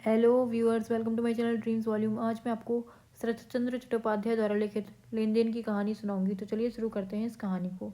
Hello viewers, welcome to my channel dreams volume. आज मैं आपको शरत चंद्र चट्टोपाध्याय द्वारा लिखित लेन देन की कहानी सुनाऊंगी। तो चलिए शुरू करते हैं इस कहानी को।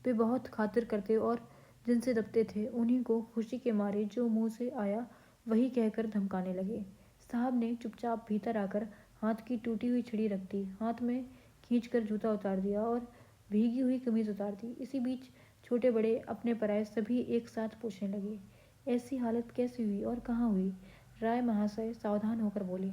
वे बहुत खातिर करते और जिनसे दबते थे उन्हीं को खुशी के मारे जो मुंह से आया वही कहकर धमकाने लगे। साहब ने चुपचाप भीतर आकर हाथ की टूटी हुई छड़ी रख दी, हाथ में खींच कर जूता उतार दिया और भीगी हुई कमीज उतार दी। इसी बीच छोटे बड़े अपने पराए सभी एक साथ पूछने लगे, ऐसी हालत कैसे हुई और कहाँ हुई? राय महाशय सावधान होकर बोले,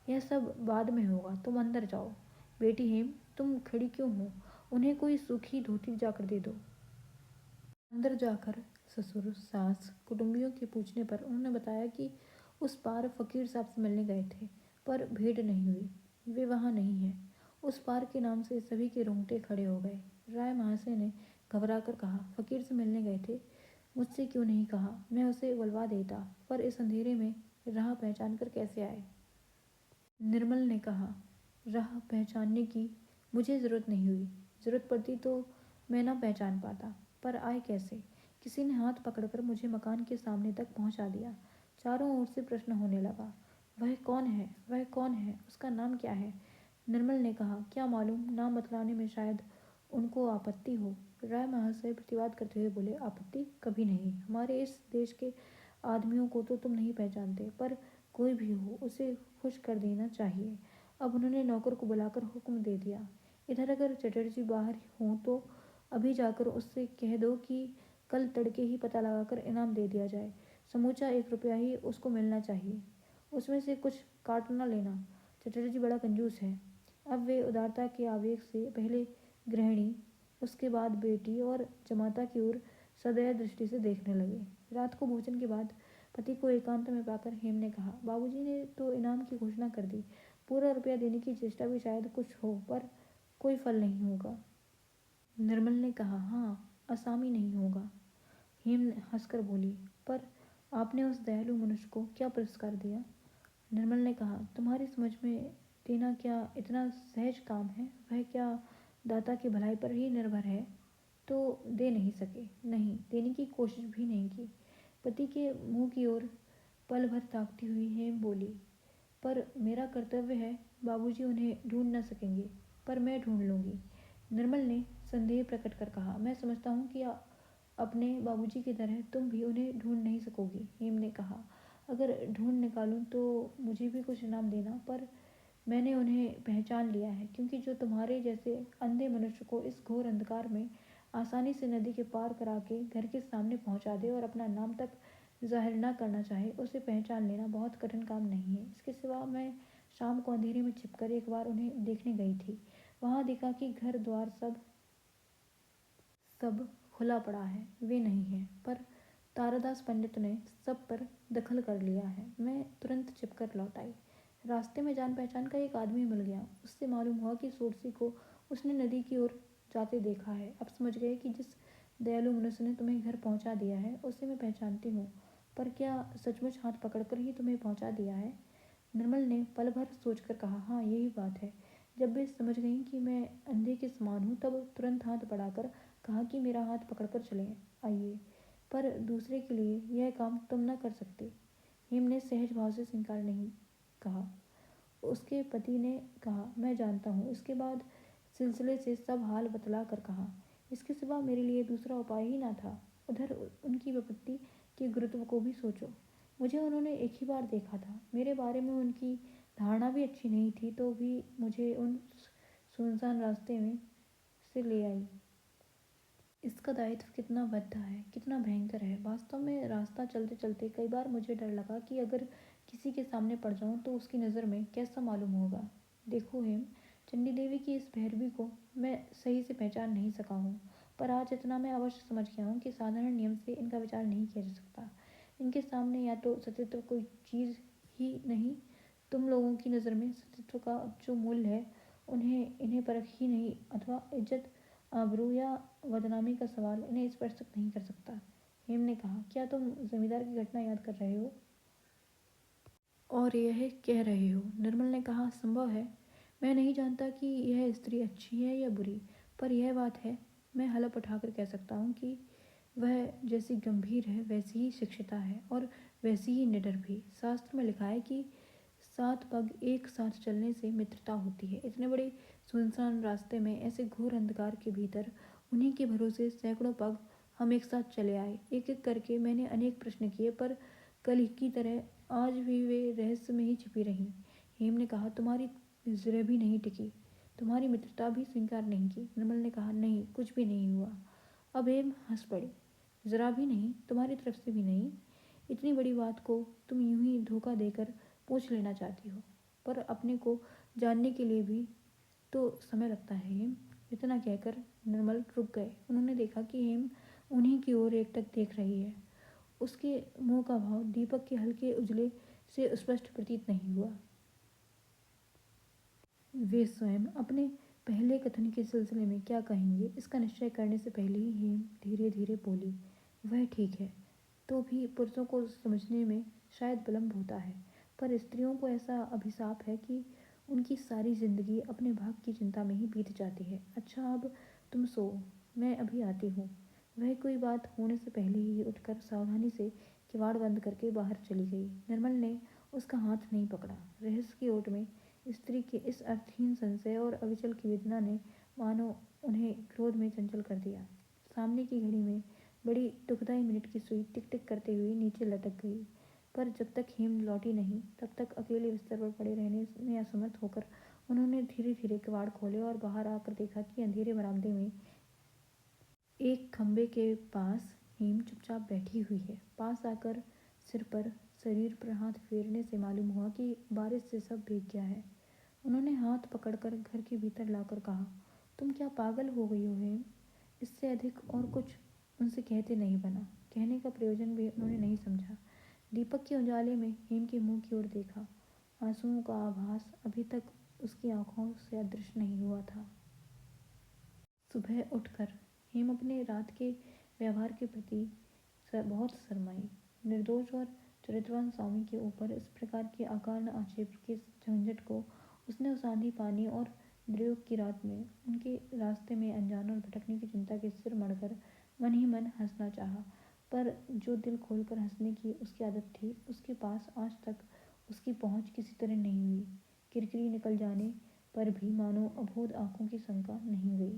यह सब बाद में होगा, तुम अंदर जाओ। बेटी हेम, तुम खड़ी क्यों हो? उन्हें कोई सूखी धोती जाकर दे दो। अंदर जाकर ससुर सास कुटुंबियों के पूछने पर उन्होंने बताया कि उस पार फकीर साहब से मिलने गए थे, पर भेंट नहीं हुई। वे वहाँ नहीं हैं। उस पार के नाम से सभी के रोंगटे खड़े हो गए। राय महाशय ने घबरा कर कहा, फकीर से मिलने गए थे? मुझसे क्यों नहीं कहा? मैं उसे बुलवा देता, पर इस अंधेरे में राह पहचान कर कैसे आए? निर्मल ने कहा, राह पहचानने की मुझे ज़रूरत नहीं हुई। ज़रूरत पड़ती तो मैं ना पहचान पाता, पर आए कैसे? किसी ने हाथ पकड़कर मुझे मकान के सामने तक पहुंचा दिया। चारों ओर से प्रश्न होने लगा, वह कौन है? वह कौन है? उसका नाम क्या है? निर्मल ने कहा, क्या मालूम, नाम बतलाने में शायद उनको आपत्ति हो। राय महाशय प्रतिवाद करते हुए बोले, आपत्ति कभी नहीं। हमारे इस देश के आदमियों को तो तुम नहीं पहचानते, पर कोई भी हो उसे खुश कर देना चाहिए। अब उन्होंने नौकर को बुलाकर हुक्म दे दिया, इधर अगर चटर्जी बाहर हों तो अभी जाकर उससे कह दो कि कल तड़के ही पता लगाकर इनाम दे दिया जाए। समूचा 1 रुपया ही उसको मिलना चाहिए, उसमें से कुछ काट न लेना। चटर्जी बड़ा कंजूस है। अब वे उदारता के आवेग से पहले गृहिणी, उसके बाद बेटी और जमाता की ओर सदय दृष्टि से देखने लगे। रात को भोजन के बाद पति को एकांत में पाकर हेम ने कहा, बाबूजी ने तो इनाम की घोषणा कर दी। पूरा रुपया देने की चेष्टा भी शायद कुछ हो, पर कोई फल नहीं होगा। निर्मल ने कहा, हाँ, आसामी नहीं होगा। हेम हंसकर बोली, पर आपने उस दयालु मनुष्य को क्या पुरस्कार दिया? निर्मल ने कहा, तुम्हारी समझ में देना क्या इतना सहज काम है? वह क्या दाता की भलाई पर ही निर्भर है? तो दे नहीं सके। नहीं, देने की कोशिश भी नहीं की। पति के मुंह की ओर पल भर ताकती हुई हेम बोली, पर मेरा कर्तव्य है। बाबूजी उन्हें ढूंढ न सकेंगे, पर मैं ढूंढ लूंगी। निर्मल ने संदेह प्रकट कर कहा, मैं समझता हूँ कि अपने बाबूजी की तरह तुम भी उन्हें ढूंढ नहीं सकोगी। हेम ने कहा, अगर ढूंढ निकालूं तो मुझे भी कुछ इनाम देना, पर मैंने उन्हें पहचान लिया है, क्योंकि जो तुम्हारे जैसे अंधे मनुष्य को इस घोर अंधकार में आसानी से नदी के पार करा के घर के सामने पहुंचा दे और अपना नाम तक जाहिर न करना चाहे, उसे पहचान लेना बहुत कठिन काम नहीं है। इसके सिवा मैं शाम को अंधेरे में छिपकर एक बार उन्हें देखने गई थी। वहां देखा कि घर द्वार सब खुला पड़ा है। वे नहीं हैं, पर तारादास पंडित ने सब पर दखल कर लिया है। मैं तुरंत छिपकर लौट आई। रास्ते में जान पहचान का एक आदमी मिल गया। उससे मालूम हुआ कि सोरसी को उसने नदी की ओर जाते देखा है। अब समझ गए कि जिस दयालु मनुष्य ने तुम्हें घर पहुंचा दिया है उसे मैं पहचानती हूँ। पर क्या सचमुच हाथ पकड़कर ही तुम्हें पहुंचा दिया है? निर्मल ने पल भर सोचकर कहा, हाँ, यही बात है। जब वे समझ गईं कि मैं अंधे के समान हूँ तब तुरंत हाथ बढ़ाकर कहा कि मेरा हाथ पकड़कर चले आइए, पर दूसरे के लिए यह काम तुम न कर सकते। हेम ने सहज भाव से इनकार नहीं कहा। उसके पति ने कहा, मैं जानता हूँ। इसके बाद सिलसिले से सब हाल बतला कर कहा, इसके सिवा मेरे लिए दूसरा उपाय ही ना था। उधर उनकी विपत्ति के गुरुत्व को भी सोचो। मुझे उन्होंने एक ही बार देखा था। मेरे बारे में उनकी धारणा भी अच्छी नहीं थी, तो भी मुझे उन सुनसान रास्ते में से ले आई। इसका दायित्व कितना भद्दा है, कितना भयंकर है। वास्तव में रास्ता चलते चलते कई बार मुझे डर लगा कि अगर किसी के सामने पड़ जाऊं तो उसकी नज़र में कैसा मालूम होगा। देखो हेम, चंडी देवी की इस भैरवी को मैं सही से पहचान नहीं सका हूँ, पर आज इतना मैं अवश्य समझ गया हूँ कि साधारण नियम से इनका विचार नहीं किया जा सकता। इनके सामने या तो सतीत्व कोई चीज़ ही नहीं, तुम लोगों की नज़र में सतीत्व का जो मूल्य है उन्हें इन्हें परख ही नहीं, अथवा इज्जत, आबरू या बदनामी का सवाल इन्हें स्पर्श तक नहीं कर सकता। हेम ने कहा, क्या तुम जमींदार की घटना याद कर रहे हो और यह कह रहे हो? निर्मल ने कहा, संभव है। मैं नहीं जानता कि यह स्त्री अच्छी है या बुरी, पर यह बात है, मैं हलफ उठाकर कह सकता हूँ कि वह जैसी गंभीर है वैसी ही शिक्षिता है, और वैसी ही निडर भी। शास्त्र में लिखा है कि 7 पग एक साथ चलने से मित्रता होती है। इतने बड़े सुनसान रास्ते में, ऐसे घोर अंधकार के भीतर, उन्हीं के भरोसे सैकड़ों पग हम एक साथ चले आए। एक एक करके मैंने अनेक प्रश्न किए, पर कल की तरह आज भी वे रहस्य में ही छिपी रहीं। हेम ने कहा, तुम्हारी जरा भी नहीं टिकी, तुम्हारी मित्रता भी स्वीकार नहीं की। निर्मल ने कहा, नहीं, कुछ भी नहीं हुआ। अब हेम हंस पड़ी। जरा भी नहीं? तुम्हारी तरफ से भी नहीं? इतनी बड़ी बात को तुम यूं ही धोखा देकर पूछ लेना चाहती हो, पर अपने को जानने के लिए भी तो समय लगता है हेम। इतना कहकर निर्मल रुक गए। उन्होंने देखा कि हेम उन्हीं की ओर एकटक देख रही है। उसके मुंह का भाव दीपक के हल्के उजले से स्पष्ट प्रतीत नहीं हुआ। वे स्वयं अपने पहले कथन के सिलसिले में क्या कहेंगे, इसका निश्चय करने से पहले ही हेम धीरे धीरे बोली, वह ठीक है, तो भी पुरुषों को समझने में शायद विलम्ब होता है, पर स्त्रियों को ऐसा अभिशाप है कि उनकी सारी जिंदगी अपने भाग की चिंता में ही बीत जाती है। अच्छा, अब तुम सो, मैं अभी आती हूँ। वह कोई बात होने से पहले ही उठकर सावधानी से किवाड़ बंद करके बाहर चली गई। निर्मल ने उसका हाथ नहीं पकड़ा। रहस्य की ओट में स्त्री के इस अर्थहीन संशय और अविचल की वेदना ने मानो उन्हें क्रोध में चंचल कर दिया। सामने की घड़ी में बड़ी दुखदायी मिनट की सुई टिक टिक करते हुए नीचे लटक गई। पर जब तक हेम लौटी नहीं, तब तक अकेले बिस्तर पर पड़े रहने में असमर्थ होकर उन्होंने धीरे धीरे किवाड़ खोले और बाहर आकर देखा कि अंधेरे बरामदे में एक खंबे के पास हेम चुपचाप बैठी हुई है। पास आकर सिर पर, शरीर पर हाथ फेरने से मालूम हुआ कि बारिश से सब भीग गया है। उन्होंने हाथ पकड़कर घर के भीतर लाकर कहा, तुम क्या पागल हो गई हो हेम? इससे अधिक और कुछ उनसे कहते नहीं बना। कहने का प्रयोजन भी उन्होंने नहीं समझा। दीपक के उजाले में हेम के मुंह की ओर देखा। आंसुओं का आभास अभी तक उसकी आंखों से अदृश्य नहीं हुआ था। सुबह उठकर हेम अपने रात के व्यवहार के प्रति बहुत शर्माई। निर्दोष और चरित्रवान स्वामी के ऊपर इस प्रकार के अकारण आक्षेप के झंझट को उसने उस आंधी पानी और दुर्योग की रात में उनके रास्ते में अनजान और भटकने की चिंता के सिर मढ़कर मन ही मन हंसना चाहा। पर जो दिल खोलकर हंसने की उसकी आदत थी, उसके पास आज तक उसकी पहुंच किसी तरह नहीं हुई। किरकिरी निकल जाने पर भी मानो अबोध आंखों की शंका नहीं गई।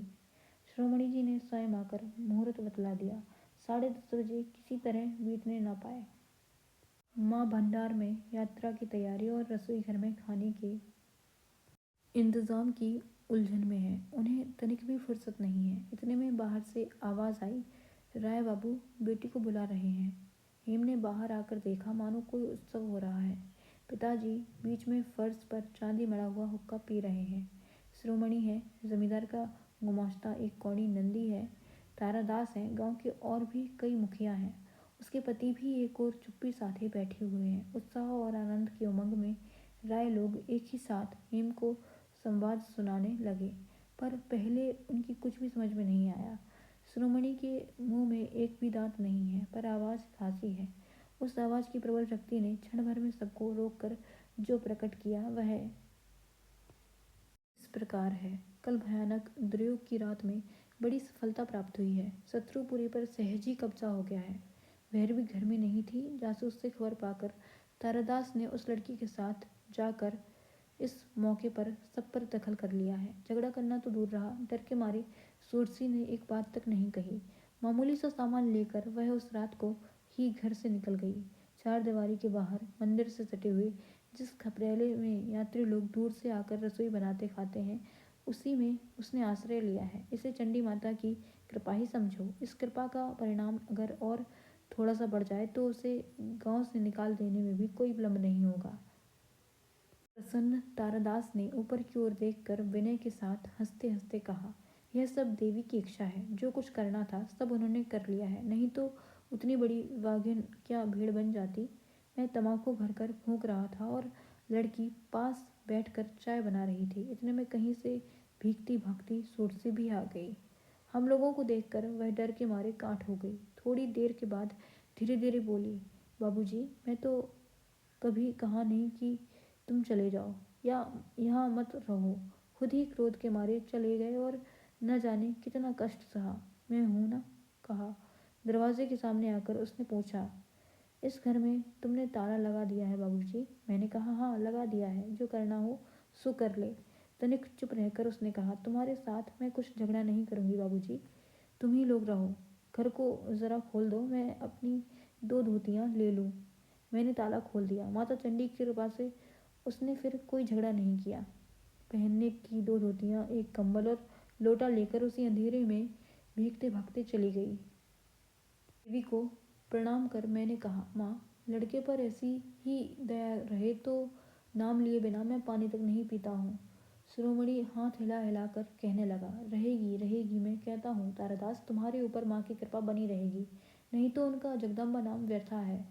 शिरोमणि जी ने स्वयं आकर मुहूर्त बतला दिया। 10:30 किसी तरह बीतने न पाए। माँ भंडार में यात्रा की तैयारी और रसोई घर में खाने के इंतजाम की उलझन में है। उन्हें तनिक भी फुर्सत नहीं है। इतने में बाहर से आवाज आई, राय बाबू बेटी को बुला रहे हैं। हेम ने बाहर आकर देखा, मानो कोई उत्सव हो रहा है। पिताजी बीच में फर्श पर चांदी मढ़ा हुआ हुक्का पी रहे हैं। शिरोमणि है, जमींदार का गुमाश्ता एक कौड़ी नंदी है, तारादास है, गांव के और भी कई मुखिया हैं। उसके पति भी एक और चुप्पी साथे बैठे हुए हैं। उत्साह और आनंद के उमंग में राय लोग एक ही साथ हेम को संवाद सुनाने लगे, पर पहले उनकी कुछ भी समझ में नहीं आया। शिरोमणि के मुंह में एक भी दांत नहीं है, पर आवाज खासी है। उस आवाज की प्रबल शक्ति ने क्षण भर में सबको रोक कर जो प्रकट किया, वह इस प्रकार है। कल भयानक दुर्योग की रात में बड़ी सफलता प्राप्त हुई है। शत्रुपुरी पर सहज ही कब्जा हो गया है। भैरवी घर में नहीं थी। जासूस से खबर पाकर तारादास ने उस लड़की के साथ जाकर इस मौके पर सब पर दखल कर लिया है। झगड़ा करना तो दूर रहा, डर के मारे सूरसी ने एक बात तक नहीं कही। मामूली सा सामान लेकर वह उस रात को ही घर से निकल गई। चार दीवारी के बाहर मंदिर से सटे हुए जिस खपरेले में यात्री लोग दूर से आकर रसोई बनाते खाते हैं, उसी में उसने आश्रय लिया है। इसे चंडी माता की कृपा ही समझो। इस कृपा का परिणाम अगर और थोड़ा सा बढ़ जाए तो उसे गांव से निकाल देने में भी कोई विलम्ब नहीं होगा। प्रसन्न तारादास ने ऊपर की ओर देखकर विनय के साथ हंसते हंसते कहा, यह सब देवी की इच्छा है। जो कुछ करना था सब उन्होंने कर लिया है, नहीं तो उतनी बड़ी वाघिन क्या भीड़ बन जाती। मैं तम्बाकू भरकर फूंक रहा था और लड़की पास बैठकर चाय बना रही थी। इतने में कहीं से भीगती भागती सूरसी भी आ गई। हम लोगों को देखकर वह डर के मारे काठ हो गई। थोड़ी देर के बाद धीरे धीरे बोली, बाबूजी, मैं तो कभी कहा नहीं कि तुम चले जाओ या यहाँ मत रहो। खुद ही क्रोध के मारे चले गए और न जाने कितना कष्ट सहा। मैं हूं ना, कहा। दरवाजे के सामने आकर उसने पूछा, इस घर में तुमने ताला लगा दिया है बाबूजी? मैंने कहा, हाँ लगा दिया है, जो करना हो सो कर ले। तनिक चुप रहकर उसने कहा, तुम्हारे साथ मैं कुछ झगड़ा नहीं करूँगी बाबूजी, तुम ही लोग रहो। घर को ज़रा खोल दो, मैं अपनी 2 धोतियाँ ले लूँ। मैंने ताला खोल दिया। माता चंडी की कृपा से उसने फिर कोई झगड़ा नहीं किया। पहनने की 2 धोतियाँ, एक कंबल और लोटा लेकर उसी अंधेरे में भीगते भागते चली गई। देवी को प्रणाम कर मैंने कहा, माँ लड़के पर ऐसी ही दया रहे तो नाम लिए बिना मैं पानी तक नहीं पीता हूँ। शिरोमणि हाथ हिला हिलाकर कहने लगा, रहेगी रहेगी, मैं कहता हूँ तारादास, तुम्हारे ऊपर माँ की कृपा बनी रहेगी, नहीं तो उनका जगदम्बा नाम व्यर्था है।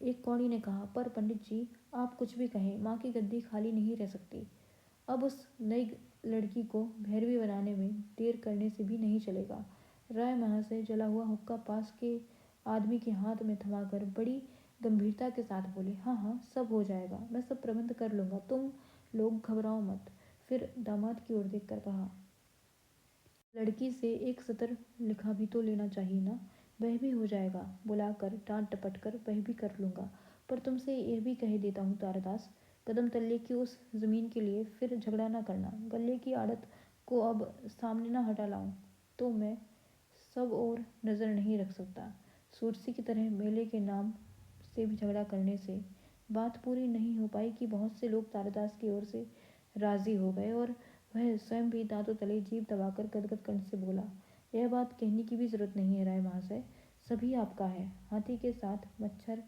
एक कौड़ी ने कहा, पर पंडित जी आप कुछ भी कहें, माँ की गद्दी खाली नहीं रह सकती। अब उस नई लड़की को भैरवी बनाने में देर करने से भी नहीं चलेगा। राय महाशय जला हुआ हुक्का पास के आदमी के हाथ में थमाकर बड़ी गंभीरता के साथ बोले, हाँ हाँ सब हो जाएगा, मैं सब प्रबंध कर लूँगा, तुम लोग घबराओ मत। फिर दामाद की ओर देखकर कहा, लड़की से एक सतर लिखा भी तो लेना चाहिए ना, वह भी हो जाएगा, बुलाकर डांट टपट कर वह भी कर लूँगा। पर तुमसे यह भी कह देता हूँ तारादास, कदम तल्ले की उस ज़मीन के लिए फिर झगड़ा ना करना। गले की आड़त को अब सामने ना हटा लाऊं तो मैं सब और नज़र नहीं रख सकता। सूरसी की तरह मेले के नाम से भी झगड़ा करने से बात पूरी नहीं हो पाई कि बहुत से लोग तारादास की ओर से राजी हो गए और वह स्वयं भी दांतों तले जीभ दबाकर गदगद कंठ से बोला, यह बात कहने की भी जरूरत नहीं है राय महाशय, सभी आपका है। हाथी के साथ मच्छर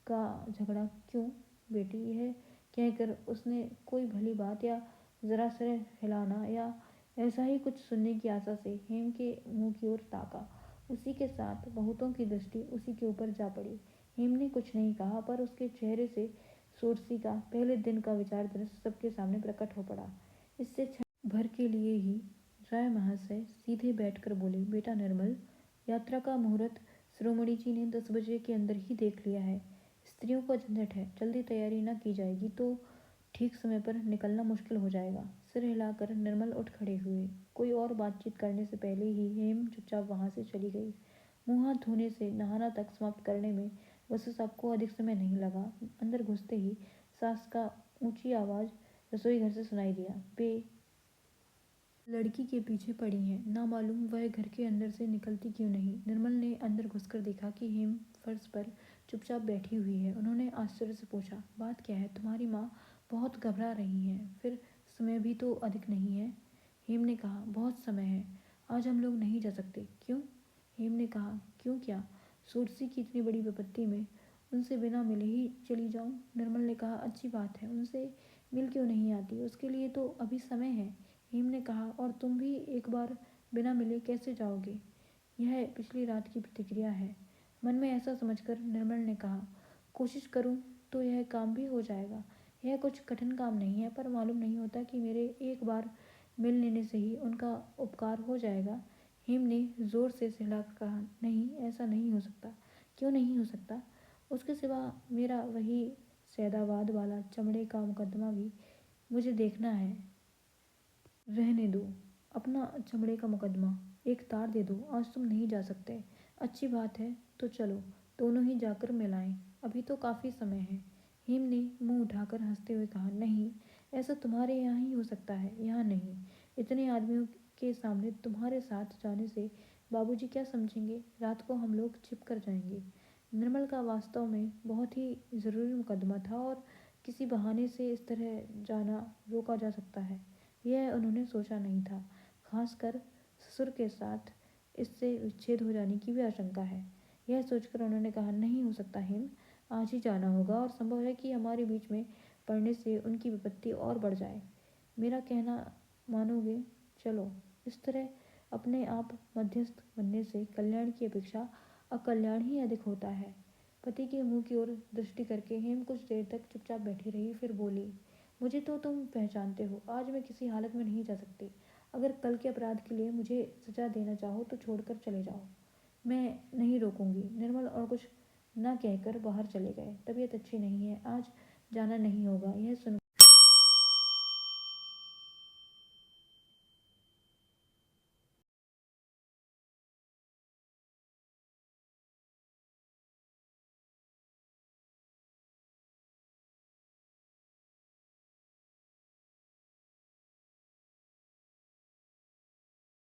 का झगड़ा क्यों बेटी? यह कहकर उसने कोई भली बात या जरा सिर हिलाना या ऐसा ही कुछ सुनने की आशा से हेम के मुंह की ओर ताका। उसी के साथ बहुतों की दृष्टि उसी के ऊपर जा पड़ी। हेम ने कुछ नहीं कहा, पर उसके चेहरे से सोरसी का पहले दिन का विचार दृश्य सबके सामने प्रकट हो पड़ा। इससे क्षण भर के लिए ही राय महाशय सीधे बैठकर बोले, बेटा निर्मल, यात्रा का मुहूर्त शिरोमणि जी ने 10 बजे के अंदर ही देख लिया है। स्त्रियों का झंझट है, जल्दी तैयारी न की जाएगी तो ठीक समय पर निकलना मुश्किल हो जाएगा। सिर हिलाकर निर्मल उठ खड़े हुए। कोई और बातचीत करने से पहले ही हेम चुपचाप वहां से चली गई। मुंह हाथ धोने से नहाना तक समाप्त करने में वसु साहब को अधिक समय नहीं लगा। अंदर घुसते ही सास का ऊंची आवाज रसोई घर से सुनाई दिया, बे लड़की के पीछे पड़ी हैं, ना मालूम वह घर के अंदर से निकलती क्यों नहीं। निर्मल ने अंदर घुसकर देखा कि हेम फर्श पर चुपचाप बैठी हुई है। उन्होंने आश्चर्य से पूछा, बात क्या है? तुम्हारी माँ बहुत घबरा रही हैं। फिर समय भी तो अधिक नहीं है। हेम ने कहा, बहुत समय है, आज हम लोग नहीं जा सकते। क्यों? हेम ने कहा, क्यों क्या? सूरसी की इतनी बड़ी विपत्ति में उनसे बिना मिले ही चली जाऊं? निर्मल ने कहा, अच्छी बात है, उनसे मिल क्यों नहीं आती? उसके लिए तो अभी समय है। हेम ने कहा, और तुम भी एक बार बिना मिले कैसे जाओगे? यह पिछली रात की प्रतिक्रिया है। मन में ऐसा समझकर निर्मल ने कहा, कोशिश करूं तो यह काम भी हो जाएगा। यह कुछ कठिन काम नहीं है, पर मालूम नहीं होता कि मेरे एक बार मिल लेने से ही उनका उपकार हो जाएगा। हेम ने जोर से सहलाकर कहा, नहीं ऐसा नहीं हो सकता। क्यों नहीं हो सकता? उसके सिवा मेरा वही सैदाबाद वाला चमड़े का मुकदमा भी मुझे देखना है। रहने दो अपना चमड़े का मुकदमा, एक तार दे दो, आज तुम नहीं जा सकते। अच्छी बात है तो चलो दोनों ही जाकर मिलाएं, अभी तो काफ़ी समय है। हेम ने मुंह उठाकर हंसते हुए कहा, नहीं ऐसा तुम्हारे यहाँ ही हो सकता है, यहाँ नहीं। इतने आदमियों के सामने तुम्हारे साथ जाने से बाबूजी क्या समझेंगे? रात को हम लोग छिप कर जाएंगे। निर्मल का वास्तव में बहुत ही ज़रूरी मुकदमा था और किसी बहाने से इस तरह जाना रोका जा सकता है, यह उन्होंने सोचा नहीं था। खासकर ससुर के साथ इससे विच्छेद हो जाने की भी आशंका है। यह सोचकर उन्होंने कहा, नहीं हो सकता हेम, आज ही जाना होगा और संभव है कि हमारे बीच में पड़ने से उनकी विपत्ति और बढ़ जाए। मेरा कहना मानोगे? चलो। इस तरह अपने आप मध्यस्थ बनने से कल्याण की अपेक्षा अकल्याण ही अधिक होता है। पति के मुंह की ओर दृष्टि करके हेम कुछ देर तक चुपचाप बैठी रही, फिर बोली, मुझे तो तुम पहचानते हो, आज मैं किसी हालत में नहीं जा सकती। अगर कल के अपराध के लिए मुझे सजा देना चाहो तो छोड़कर चले जाओ, मैं नहीं रोकूंगी। निर्मल और कुछ न कहकर बाहर चले गए। तबीयत अच्छी नहीं है, आज जाना नहीं होगा। यह सुन